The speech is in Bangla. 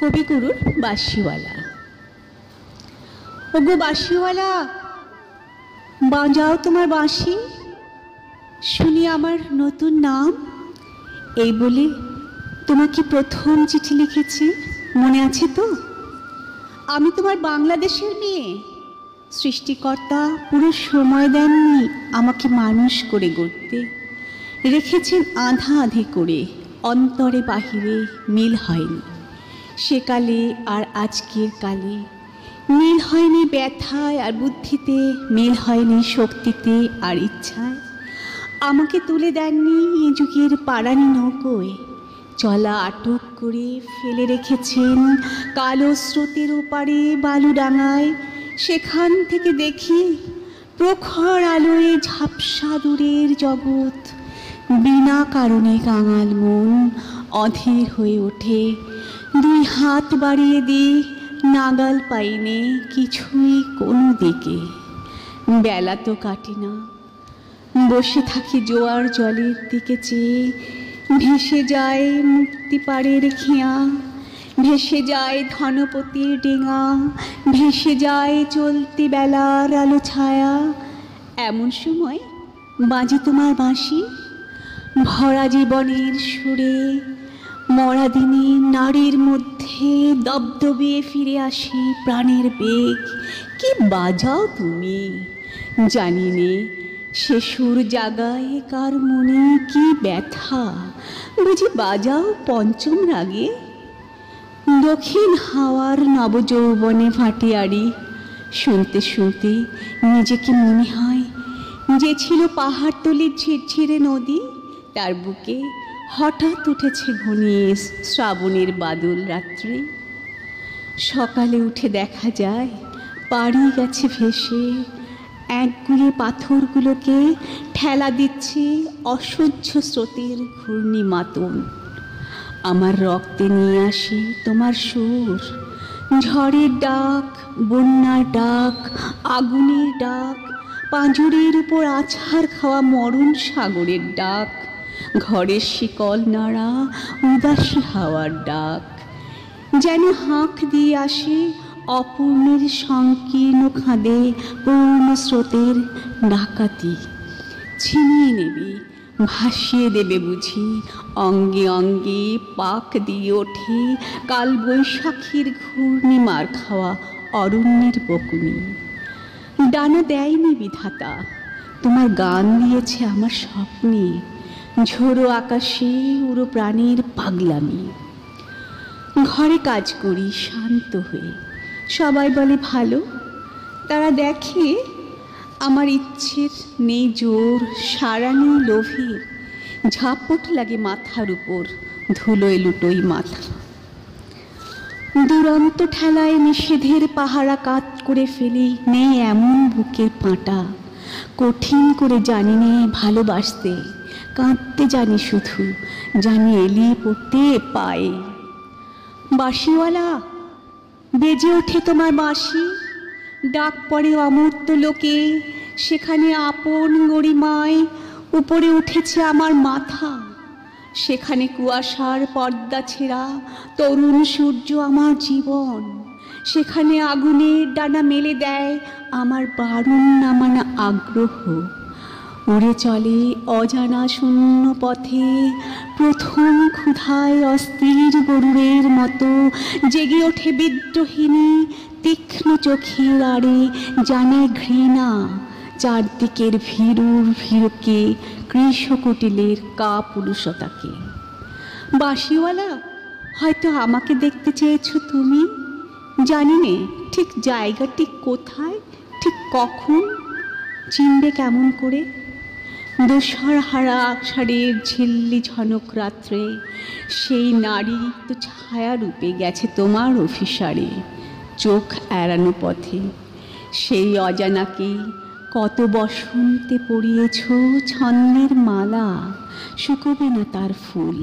কবিগুরুর বাঁশিওয়ালা। ওগো বাঁশিওয়ালা, বাজাও তোমার বাঁশি, শুনি আমার নতুন নাম। এই বলে তোমাকে প্রথম চিঠি লিখেছি, মনে আছে তো? আমি তোমার বাংলাদেশের মেয়ে। সৃষ্টিকর্তা পুরো সময় দেননি আমাকে মানুষ করে গড়তে, রেখেছেন আধা আধি করে, অন্তরে বাহিরে মিল হয়নি। সেকালে আর আজকের কালে মিল হয়নি ব্যথায় আর বুদ্ধিতে, মিল হয়নি শক্তিতে আর ইচ্ছায়। আমাকে তুলে দেননি এ যুগের পাড়ানি নৌকোয়, চলা আটক করে ফেলে রেখেছেন কালো স্রোতের ওপারে বালুডাঙায়। সেখান থেকে দেখি প্রখর আলোয় ঝাপসা দূরের জগৎ। বিনা কারণে কাঙাল মন অধীর হয়ে ওঠে, দুই হাত বাড়িয়ে দিই, নাগাল পাইনে কিছুই কোনো দিকে। বেলা তো কাটে না, বসে থাকি জোয়ার জলের দিকে চেয়ে। ভেসে যায় মুক্তিপাড়ের খেয়া, ভেসে যায় ধনপতির ডেঙা, ভেসে যায় চলতি বেলার আলো ছায়া। এমন সময় বাজে তোমার বাঁশি, ভরা জীবনের সুরে। মরা দিনে নারীর মধ্যে দবদবিয়ে ফিরে আসি প্রাণের বেগ। কি বাজাও তুমি, জানি নে সে সুর জাগায় কার মনে কি ব্যথা। বুঝি বাজাও পঞ্চম রাগে? দক্ষিণ হাওয়ার নবযৌবনে ফাটিয়ারি শুনতে শুনতে নিজেকে মনে হয় যে ছিল পাহাড়তলির ঝিরঝিরে নদী, তার বুকে হঠাৎ উঠেছে ঘনিয়ে শ্রাবণের বাদল রাত্রে। সকালে উঠে দেখা যায় পাড়ি গেছে ভেসে, একগুয়ে পাথরগুলোকে ঠেলা দিচ্ছে অসহ্য স্রোতের ঘূর্ণি মাতন। আমার রক্তে নিয়ে আসি তোমার সুর, ঝড়ের ডাক, বন্যার ডাক, আগুনের ডাক, পাঁজরের উপর আছাড় খাওয়া মরণ সাগরের ডাক, ঘরের শিকল নাড়া উদাসী হাওয়ার ডাক। যেন হাঁক দিয়ে আসে অপূর্ণের সংকীর্ণ খাদে পূর্ণ স্রোতের ডাকাতি। ছিনিয়ে নেবে, ভাসিয়ে দেবে বুঝি, অঙ্গে অঙ্গে পাক দিয়ে ওঠে কাল বৈশাখীর ঘূর্ণিমার খাওয়া অরণ্যের বকুনি। ডানা দেয়নি বিধাতা, তোমার গান দিয়েছে আমার স্বপ্নে, ঝোড়ো আকাশে উড়ো প্রাণের পাগলামি। ঘরে কাজ করি শান্ত হয়ে, সবাই বলে ভালো। তারা দেখে আমার ইচ্ছের নেই জোর, সারা নেই লোভের, ঝাপট লাগে মাথার উপর, ধুলোয় লুটোই মাথা। দুরন্ত ঠেলায় নিষেধের পাহারা কাত করে ফেলি, নেই এমন বুকের পাঁটা। কঠিন করে জানি নে ভালোবাসতে, কাঁদতে জানি শুধু, জানি এলিয়ে পড়তে পায়ে। বাঁশিওয়ালা, বেজে ওঠে তোমার বাঁশি, ডাক পড়ে অমূর্ত লোকে। সেখানে আপন গরিমায় উপরে উঠেছে আমার মাথা, সেখানে কুয়াশার পর্দা ছেঁড়া তরুণ সূর্য আমার জীবন। সেখানে আগুনের ডানা মেলে দেয় আমার বারণ নামানা আগ্রহ। উড়ে চলে অজানা শূন্য পথে প্রথম ক্ষুধায় অস্থির গরুরের মতো, জেগে ওঠে বিদ্রোহিণী তীক্ষ্ণ চোখের আড়ে, জানায় ঘৃণা চারদিকের ভীরুর ভীরুকে, কৃষকুটিলের কাপুরুষতাকে। বাঁশিওয়ালা, হয়তো আমাকে দেখতে চেয়েছো তুমি, জানি নে ঠিক জায়গাটি কোথায়, ঠিক কখন, চিনবে কেমন করে? দোসর হারা আষাঢ়ের ঝিল্লি ঝনক রাত্রে সেই নারী তো ছায়া রূপে গেছে তোমার অভিসারে, চোখ এড়ানো পথে। সেই অজানাকে কত বসন্তে পরিয়েছ ছন্দের মালা, শুকোবে না তার ফুল।